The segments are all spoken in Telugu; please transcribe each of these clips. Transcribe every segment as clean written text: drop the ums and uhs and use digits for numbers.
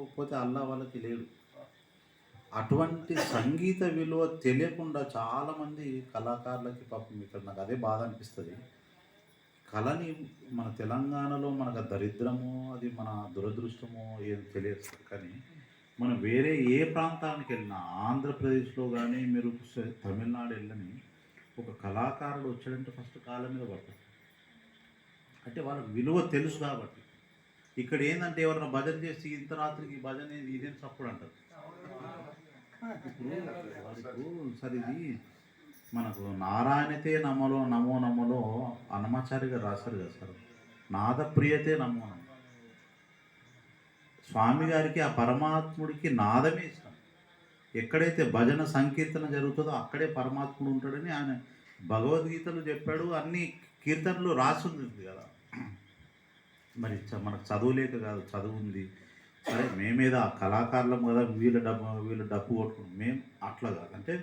లేకపోతే అల్లా వాళ్ళకి లేడు. అటువంటి సంగీత విలువ తెలియకుండా చాలామంది కళాకారులకి పాపం ఇక్కడ నాకు అదే బాధ అనిపిస్తది. కళని మన తెలంగాణలో మనకు ఆ దరిద్రమో, అది మన దురదృష్టమో ఏదో తెలియదు సార్. కానీ మనం వేరే ఏ ప్రాంతానికెళ్ళినా ఆంధ్రప్రదేశ్‌లో గానీ, మీరు తమిళనాడు ఎళ్ళని ఒక కళాకారుడు వచ్చాడంటే ఫస్ట్ కాళ్ళ మీద పడతారు. అంటే వాళ్ళకి విలువ తెలుసు కాబట్టి. ఇక్కడ ఏందంటే ఎవరైనా భజన చేసి ఇంత రాత్రికి భజన ఏంది ఇదేం సప్పుడు అంటారు. ఇప్పుడు వాళ్ళకు సార్ ఇది మనకు నారాయణతే నమలో నమో నమలో అన్నమాచారి గారు రాశారు కదా సార్. నాదప్రియతే నమో నమో. స్వామి గారికి ఆ పరమాత్ముడికి నాదమే ఇష్టం. ఎక్కడైతే భజన సంకీర్తన జరుగుతుందో అక్కడే పరమాత్ముడు ఉంటాడని ఆయన భగవద్గీతలు చెప్పాడు. అన్ని కీర్తనలు రాసి ఉంది కదా. మరి మనకు చదువు లేక కాదు, చదువు ఉంది. సరే మేమేదో కళాకారులం కదా, వీళ్ళు డప్పు కొట్టుకుంటాం, మేము అట్లా కాదు. అంటే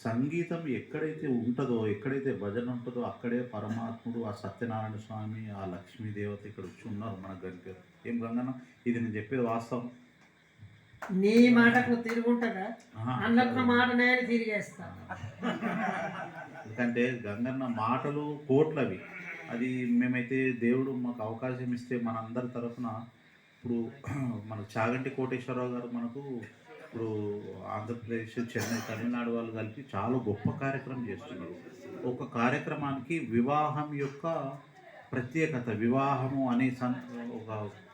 సంగీతం ఎక్కడైతే ఉంటుందో, ఎక్కడైతే భజన ఉంటుందో అక్కడే పరమాత్ముడు, ఆ సత్యనారాయణ స్వామి, ఆ లక్ష్మీదేవత ఇక్కడ వచ్చి ఉన్నారు మనకు కనిపారు. ఏం గంగన్న, ఇది నేను చెప్పేది వాస్తవం. నీ మాటకు తిరుగుంటగా అన్నట్టు మాట నేను తిరిగేస్తా. ఎందుకంటే గంగన్న మాటలు కోట్లవి. అది మేమైతే దేవుడు మాకు అవకాశం ఇస్తే మనందరి తరఫున ఇప్పుడు మన చాగంటి కోటేశ్వరరావు గారు మనకు ఇప్పుడు ఆంధ్రప్రదేశ్, చెన్నై, తమిళనాడు వాళ్ళు కలిపి చాలా గొప్ప కార్యక్రమం చేస్తున్నారు. ఒక కార్యక్రమానికి వివాహం యొక్క ప్రత్యేకత, వివాహము అనే ఒక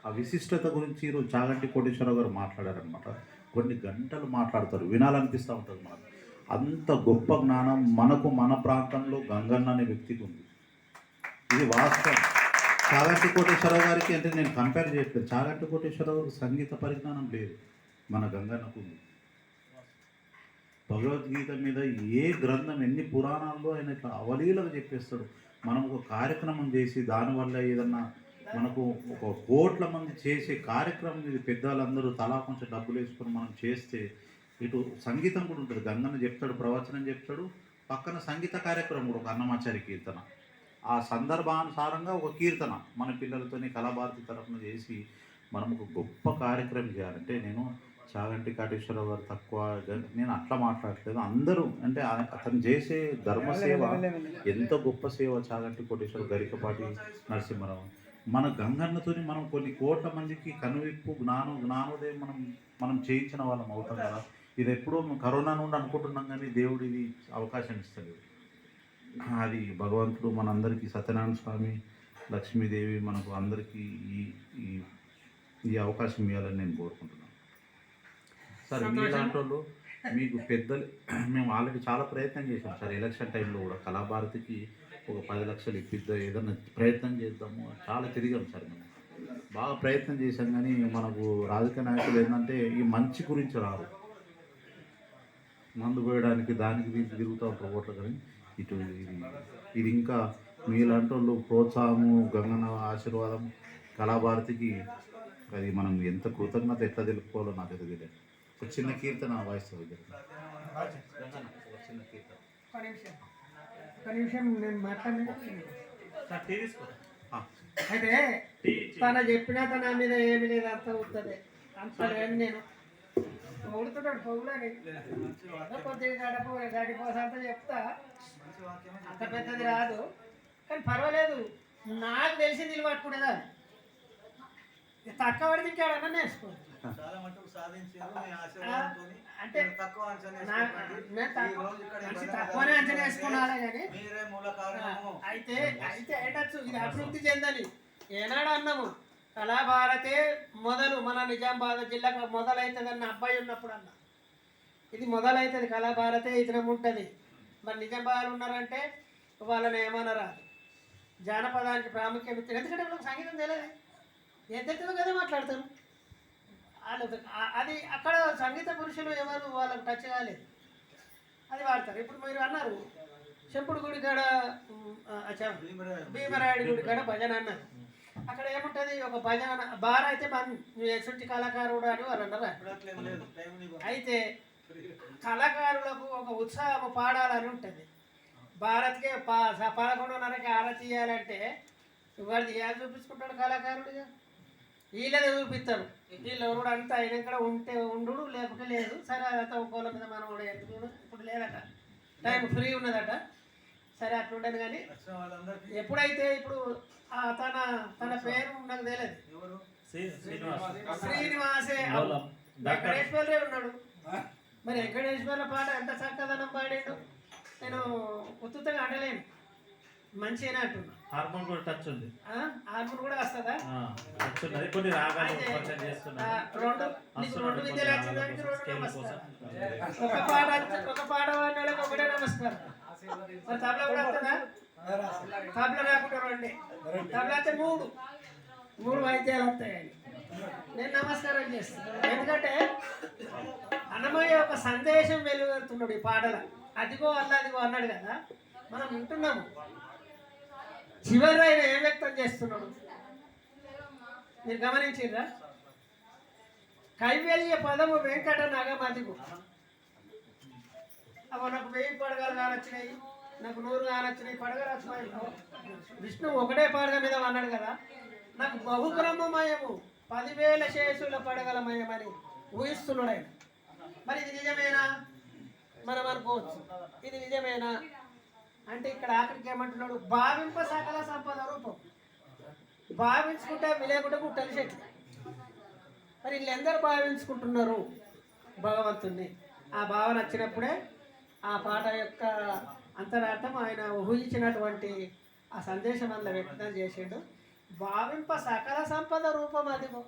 ఆ విశిష్టత గురించి ఈరోజు చాగంటి కోటేశ్వరరావు గారు మాట్లాడారనమాట. కొన్ని గంటలు మాట్లాడతారు, వినాలనిపిస్తూ ఉంటుంది మనకు. అంత గొప్ప జ్ఞానం మనకు మన ప్రాంతంలో గంగన్న అనే వ్యక్తికి ఉంది. ఇది వాస్తవం. చాగంటి కోటేశ్వరరావు గారికి అంటే నేను కంపేర్ చేయట్లేదు. చాగంటి కోటేశ్వరరావు గారికి సంగీత పరిజ్ఞానం లేదు, మన గంగన్నకు ఉంది. భగవద్గీత మీద ఏ గ్రంథం, ఎన్ని పురాణాల్లో ఆయన ఇట్లా అవలీలగా చెప్పేస్తాడు. మనం ఒక కార్యక్రమం చేసి దానివల్ల ఏదన్నా మనకు ఒక కోట్ల మంది చేసే కార్యక్రమం ఇది. పెద్దవాళ్ళందరూ తలా కొంచెం డబ్బులు వేసుకొని మనం చేస్తే ఇటు సంగీతం కూడా ఉంటుంది. గంగన్న చెప్తాడు, ప్రవచనం చెప్తాడు, పక్కన సంగీత కార్యక్రమం కూడా, ఒక అన్నమాచారి కీర్తన, ఆ సందర్భానుసారంగా ఒక కీర్తన మన పిల్లలతోని కళాభారతి తరఫున చేసి మనం ఒక గొప్ప కార్యక్రమం చేయాలంటే నేను చాగంటి కోటేశ్వరరావు గారు తక్కువ, నేను అట్లా మాట్లాడట్లేదు. అందరూ అంటే అతను చేసే ధర్మసేవ ఎంత గొప్ప సేవ. చాగంటి కోటేశ్వరరావు, గరికపాటి నరసింహారావు, మన గంగన్నతోని మనం కొన్ని కోట్ల మందికి కనువిప్పు, జ్ఞానోదయం మనం చేయించిన వాళ్ళం అవుతాం కదా. ఇది ఎప్పుడో కరోనా నుండి అనుకుంటున్నాం, కానీ దేవుడు ఇది అవకాశం ఇస్తాడు. అది భగవంతుడు మనందరికీ, సత్యనారాయణ స్వామి, లక్ష్మీదేవి మనకు అందరికీ ఈ అవకాశం ఇవ్వాలని నేను కోరుకుంటున్నాను. సార్ మీలాంటి వాళ్ళు మీకు పెద్దలు, మేము ఆల్రెడీ చాలా ప్రయత్నం చేసాం సార్. ఎలక్షన్ టైంలో కూడా కళాభారతికి ఒక 10 లక్షలు ఇప్పిద్దాం, ఏదన్నా ప్రయత్నం చేద్దాము, చాలా తిరిగాం సార్. మేము బాగా ప్రయత్నం చేశాం, కానీ మనకు రాజకీయ నాయకులు ఏంటంటే ఈ మంచి గురించి రారు, మందు పోయడానికి దానికి దీనికి తిరుగుతూ ఉంటారు ఓట్లు. కానీ ఇటు ఇది ఇంకా మీలాంటి వాళ్ళు ప్రోత్సాహము, గంగన్న ఆశీర్వాదం కళాభారతికి, అది మనం ఎంత కృతజ్ఞత ఎట్లా తెలుపుకోవాలో నాకు తెలియదు. ఒక చిన్న కీర్తన వాయిస్ చిన్న కీర్తన. ఒక నిమిషం నేను మాట్లాడిన అయితే తన చెప్పినా తన మీద ఏమి లేదు, అంత అవుతుంది అంత లేదు. నేను పొగుడుతున్నాడు, పొగులని కొద్దిగా గడిపోసంత చెప్తా, అంత పెద్దది రాదు కానీ పర్వాలేదు. నాకు తెలిసి నిలు పట్టుకునేదా తక్కువ పడితే ఇంకేడన్నా నేర్చుకోవచ్చు. అంటే తక్కువనే అంచనా వేసుకున్నారా కానీ అయితే ఏంటచ్చు, ఇది అభివృద్ధి చెందని ఏనాడు అన్నాము. కళాభారతే మొదలు మన నిజామాబాద్ జిల్లాకు మొదలవుతుందన్న అబ్బాయి ఉన్నప్పుడు అన్న, ఇది మొదలవుతుంది కళాభారతే ఇతరం ఉంటుంది. మరి నిజామాబాద్ ఉన్నారంటే వాళ్ళని ఏమన్నా రాదు. జానపదానికి ప్రాముఖ్యం ఇస్తుంది, ఎందుకంటే వాళ్ళకి సంగీతం తెలియదు, ఎంతెంతో కదా మాట్లాడతారు వాళ్ళు. అది అక్కడ సంగీత పురుషులు ఎవరు వాళ్ళకి టచ్ కాలేదు, అది వాడతారు. ఇప్పుడు మీరు అన్నారు చెంపుడు గుడి కాడ, భీమరాయుడి గుడి కాడ భజన అన్నారు. అక్కడ ఏముంటుంది, ఒక భజన బార్ అయితే చుట్టి కళాకారుడు అని వాళ్ళు అన్నారు. అయితే కళాకారులకు ఒక ఉత్సాహం పాడాలని ఉంటుంది. భారత్కే 11:30కి ఆరతి ఇవ్వాలంటే వాడిది ఏది చూపించుకుంటాడు కళాకారుడిగా. వీళ్ళదే చూపిస్తారు. వీళ్ళు ఎవరు అంతా అయినాక ఉంటే ఉండు లేకుంటే లేదు. సరే అదంతా ఒక్కోళ్ళ మీద మనం కూడా ఇప్పుడు లేదట, టైం ఫ్రీ ఉన్నదట. సరే అట్లుండదు కానీ ఎప్పుడైతే ఇప్పుడు తన తన పేరు నాకు తెలియదు, శ్రీనివాసే వెంకటేశ్వరే ఉన్నాడు. మరి వెంకటేశ్వర్ల పాట ఎంత చక్కదనం పాడాడు. నేను ఉత్తుగా అనలేను, మంచిగానే అంటున్నా. హార్మోన్ కూడా టచ్ ఉంది, హార్మోన్ కూడా వస్తుందా? టచ్ ఉన్నది. కొన్ని రాగాలు కొంచెం చేస్తున్నారు. రెండు విద్యలు వచ్చిందానికి రెండు నమస్కారం. ఒక పాట వాడినోళ్ళకి ఒకటే నమస్కారం. మరి తబలా కూడా వస్తుందా? తబలా రాకుండా రండి. తబలా అయితే మూడు వాయిద్యాలు వస్తాయండి. నేను నమస్కారం చేస్తాను. ఎందుకంటే అన్నమయ్య ఒక సందేశం వెలువడుతున్నాడు ఈ పాటల. అదిగో అదిగో అన్నాడు కదా, మనం వింటున్నాము. చివరి ఆయన ఏం వ్యక్తం చేస్తున్నాడు మీరు గమనించిందా? కైవల్య పదము వెంకట నగమదిగు. అవి నాకు 1000 పడగలు కానొచ్చినాయి, నాకు 100 కానొచ్చినాయి, పడగలు వచ్చినాయి. విష్ణు ఒకటే పడగ మీద అన్నాడు కదా, నాకు బహుబ్రహ్మమయము 10,000 శేషుల పడగలమయమని ఊహిస్తున్నాడు ఆయన. మరి ఇది నిజమేనా మనం అనుకోవచ్చు. ఇది నిజమేనా అంటే ఇక్కడ ఆఖరికి ఏమంటున్నాడు, భావింప సకల సంపద రూపం. భావించుకుంటే లేకుంటే గుట్టలు చెట్లు. మరి వీళ్ళందరూ భావించుకుంటున్నారు భగవంతుణ్ణి. ఆ భావన వచ్చినప్పుడే ఆ పాట యొక్క అంతరార్థం ఆయన ఊహించినటువంటి ఆ సందేశం అందులో వ్యక్తం చేసిండు. భావింప సకల సంపద రూపం అదిగో,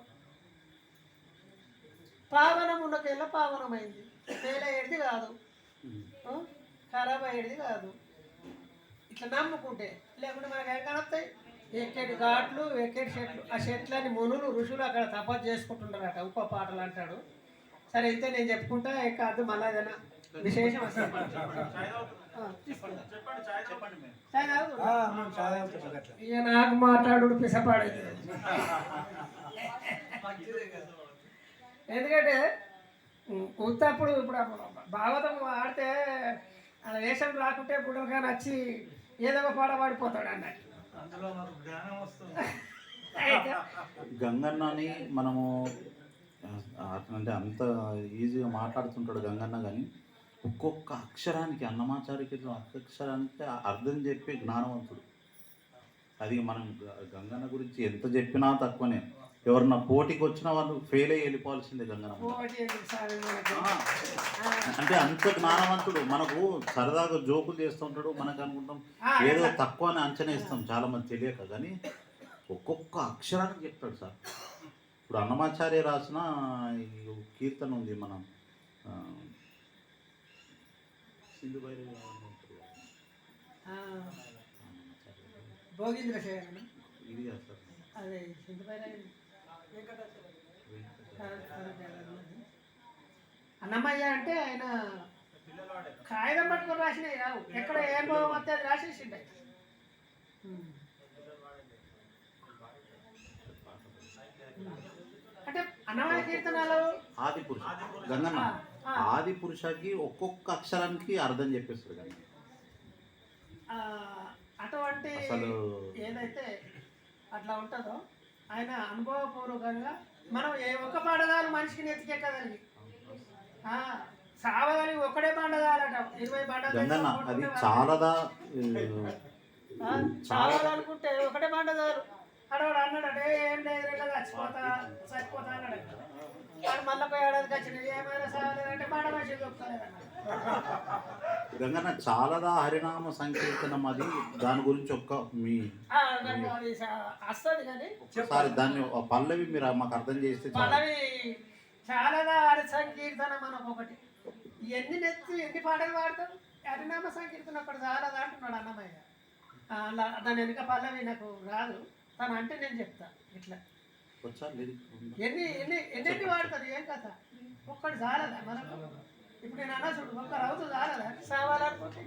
పావనం ఉన్నకెళ్ళ పావనమైంది. ఫెయిల్ అయ్యేది కాదు, ఖరాబ్ అయ్యేది కాదు. ఇట్లా నమ్ముకుంటే, లేకుంటే మనకు ఏం కనొస్తాయి? ఎక్కడి ఘాట్లు, ఎక్కడి చెట్లు. ఆ చెట్లని మునులు ఋషులు అక్కడ తపస్సు చేసుకుంటుంటారట. ఇంకో పాటలు అంటాడు. సరే అయితే నేను చెప్పుకుంటా కాదు, మళ్ళీ ఏదైనా విశేషం వస్తుంది. ఇక నాకు మాట్లాడు పిసపాడేది. ఎందుకంటే ఉత్తప్పుడు ఇప్పుడు భాగవతం ఆడితే ఆ వేషం రాకుంటే బుడగా నచ్చి ఏదో ఒక పాట పాడిపోతాడు అన్నట్టు. గంగన్నని మనము అంటే అంత ఈజీగా మాట్లాడుతుంటాడు గంగన్న, కానీ ఒక్కొక్క అక్షరానికి అన్నమాచారికి అక్షరానికి అర్థం చెప్పే జ్ఞానవంతుడు. అది మనం గంగన్న గురించి ఎంత చెప్పినా తక్కువనే. ఎవరన్నా పోటీకి వచ్చిన వాళ్ళు ఫెయిల్ అయ్యి వెళ్ళిపోవాల్సిందే గంగన్న. అంటే అంత జ్ఞానవంతుడు. మనకు సరదాగా జోకులు చేస్తుంటాడు, మనకు అనుకుంటాం ఏదో తక్కువ అని అంచనా ఇస్తాం చాలా మంది తెలియక, కానీ ఒక్కొక్క అక్షరానికి చెప్తాడు సార్. ఇప్పుడు అన్నమాచార్య రాసిన ఈ కీర్తన ఉంది, మనం సింధు భైరవి భోగీంద్ర ఇది కదా సార్, అదే సింధు భైరవి అన్నమయ్య అంటే ఆయన కాగితం పట్టుకొని రాసినవి రావు. ఎక్కడ ఏం భావం వస్తే అది రాసేసిండు. అంటే అన్నమయ్య కీర్తనలు ఆది పురుష గంగన్న ఆది పురుషకి ఒక్కొక్క అక్షరానికి అర్థం చెప్పేస్తాడు కానీ అటువంటి ఏదైతే అట్లా ఉంటుందో ఆయన అనుభవపూర్వకంగా మనం ఏ ఒక్క పాడగాలు మనిషికి నెత్తికెక్కగలిగి సావగలిగి ఒకటే పండగాలట 20 పండగ అది చాలాదా చావాలనుకుంటే ఒకటే పండగాలు. అడవాడు అన్నాడంటే ఏం లేదు చచ్చిపోతా అన్నాడు. వాడు మళ్ళీ పోయి ఏడాదికి వచ్చినది ఏమైనా సావలేదంటే మాట మనిషి చెప్తలేదన్న. గంగన్న చాలాదా హరినామ సంకీర్తనం, అది దాని గురించి ఒక్క మీ వస్తుంది కానీ ఒకసారి దాన్ని పల్లవి మీరు మాకు అర్థం చేస్తే పల్లవి చాలాదా హరి సంకీర్తన మనకు ఒకటి. ఎన్ని పాటలు పాడతాం? హరినామ సంకీర్తన ఒకటి చాలాదా అంటున్నాడు అన్నమయ్య. దాని వెనుక పల్లవి నాకు రాదు, తను అంటే నేను చెప్తా ఇట్లా ఎన్ని వాడతారు ఏం కథ. ఒక్కటి చాలదా మనకు? ఇప్పుడు నేను అన్నా చూడు, ఒక్క రౌతు చాలదా సావాలనుకుంటే?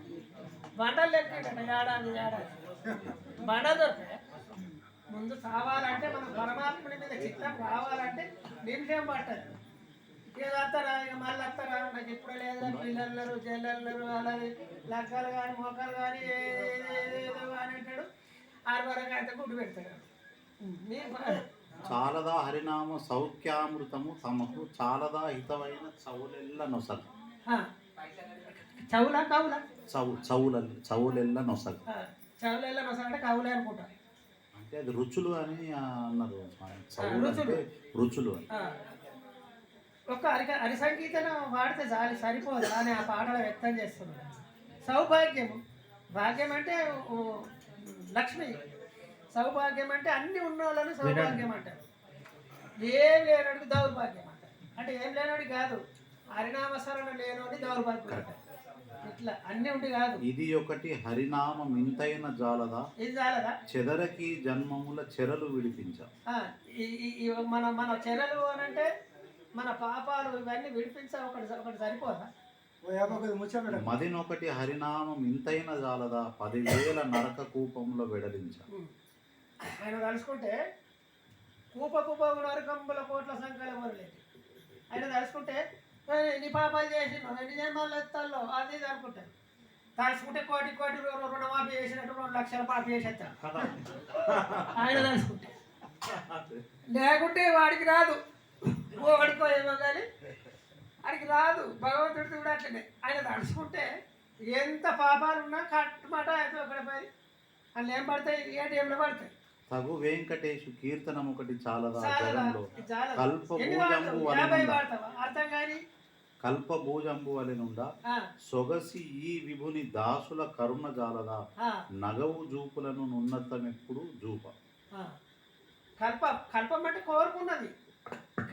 బండలు లెక్కండి ఏడాది బండ దొరికాయి. ముందు సావాలంటే మనం పరమాత్ముడి మీద చిత్తం రావాలంటే నిమిషం పట్టదు. ఏదో వస్తారా ఇక మళ్ళీ వస్తారా, నాకు ఇప్పుడే లేదా పిల్లలు చెల్లెళ్ళు అలాగే లెక్కలు కానీ మొక్కలు కానీ ఏదో కానీ అంటాడు. 6 వరకు అయితే గుడ్డు పెడతాడు. చాలదా హరినామ సౌఖ్యామృతము తమకు చాలదా హితమైన చవులెల్ల నొసగ. ఆ. చౌలా కౌలా చవులెల్ల నొసగ చౌలలో మసాలంటే కౌలే అనుకుంటా. అంటే అది రుచులు అని అన్నారు. చవులు రుచులు. అంటే రుచులు అని. ఆ. ఒక్క హరి సంగీతం వాడితే చాలు సరిపోదు అని ఆ పాటలు వ్యక్తం చేస్తున్నాడు. సౌభాగ్యము, భాగ్యం అంటే ఓ, లక్ష్మి, సౌభాగ్యం అంటే అన్ని ఉన్న వాళ్ళని సౌభాగ్యం అంటారు. ఏం లేనోడికి దౌర్భాగ్యం అంటారు. అంటే ఏం లేనోడి కాదు, హరినామస్మరణ లేనోడి దౌర్భాగ్యం అంటారు. ఇట్లా అన్ని ఉండి కాదు. ఇది ఒకటి హరినామం ఇంతైన జాలదా ఇది చాలదా? చెదరకి జన్మముల చెరలు విడిపించ. మన మన చెరలు అని అంటే మన పాపాలు ఇవన్నీ విడిపించ ఒకటి ఒకటి సరిపోదా? మదినొకటి హరినామం ఇంతైన జాలదా 10,000 నరక కూపంలో వెడలించ. ఆయన తలుచుకుంటే కూప నరకంబుల కోట్ల సంఖ్యలో వరలేదు. ఆయన తలుచుకుంటే ఎన్ని పాపాలు చేసినావు, ఎన్ని జన్మాలు ఎత్తాలో అది ఇది అనుకుంటాను. తలుచుకుంటే కోటి రుణమాఫీ చేసినట్టు 2 లక్షల మాఫీ చేసేస్తాడు ఆయన తలుచుకుంటే. లేకుంటే వాడికి రాదు, వాడికో ఏమో కానీ వాడికి రాదు. భగవంతుడి కూడా అట్లనే. ఆయన తలుచుకుంటే ఎంత పాపాలు ఉన్నా కట్టుమాట అయితే ఒకటిపోయి అందులో ఏం పడతాయి, ఏటీఎంలో పడతాయి. తగు వెంకటేశు కీర్తనం ఒకటి చాలదా చాలా జగంలో చాలా కల్ప ఎన్ని భూజంబు వాడతావు? 50 వలెనుండా వాడతావా? అర్థం కానీ కల్ప భూజంబు వలెనుండా సొగసి ఈ విభుని దాసుల కరుణ జాలదా నగవు జూపులను నున్నతమెప్పుడు జూప. కల్పం అంటే కోరుకున్నది.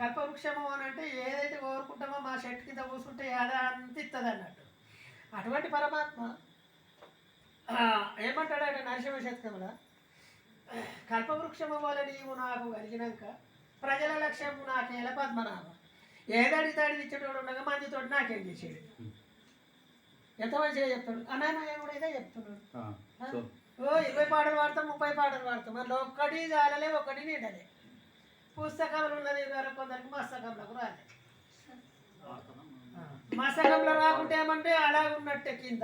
కల్ప వృక్షము అని అంటే ఏదైతే కోరుకుంటామో మా చెట్టు కింద కూర్చుంటే ఏడా అంత ఇస్తుంది అన్నట్టు. అటువంటి పరమాత్మ ఏమంటాడు ఆయన నరసింహ శతకంలో, కల్పవృక్షము వల్ల నీవు నాకు కలిగినాక ప్రజల లక్ష్యము నాకేల పద్మనాభ. ఏదడితే అడిగి ఇచ్చేటోడు ఉండగా మందితోటి నాకేం చేసేది. ఎంత మంచిగా చెప్తాడు. అన్నయ్య కూడా ఇదే చెప్తున్నాడు. ఓ 20 పాటలు పాడతాం, 30 పాటలు పాడతాం, అందులో ఒక్కటి చాలలే, ఒకటి నీడలే. పుస్తకంలో ఉన్నది కొందరికి మస్తకంలోకి రాలే. మస్తకంలో రాకుంటే ఏమంటే అలా ఉన్నట్టే, కింద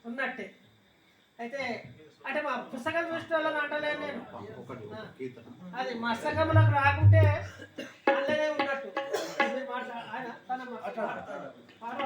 ఉన్నట్టే. అయితే అంటే మా పుస్తకం చూసిన వాళ్ళని అంటలేను నేను. అది మస్తకంలోకి రాకుంటే అల్లనే ఉన్నట్టు. ఆయన తన పాట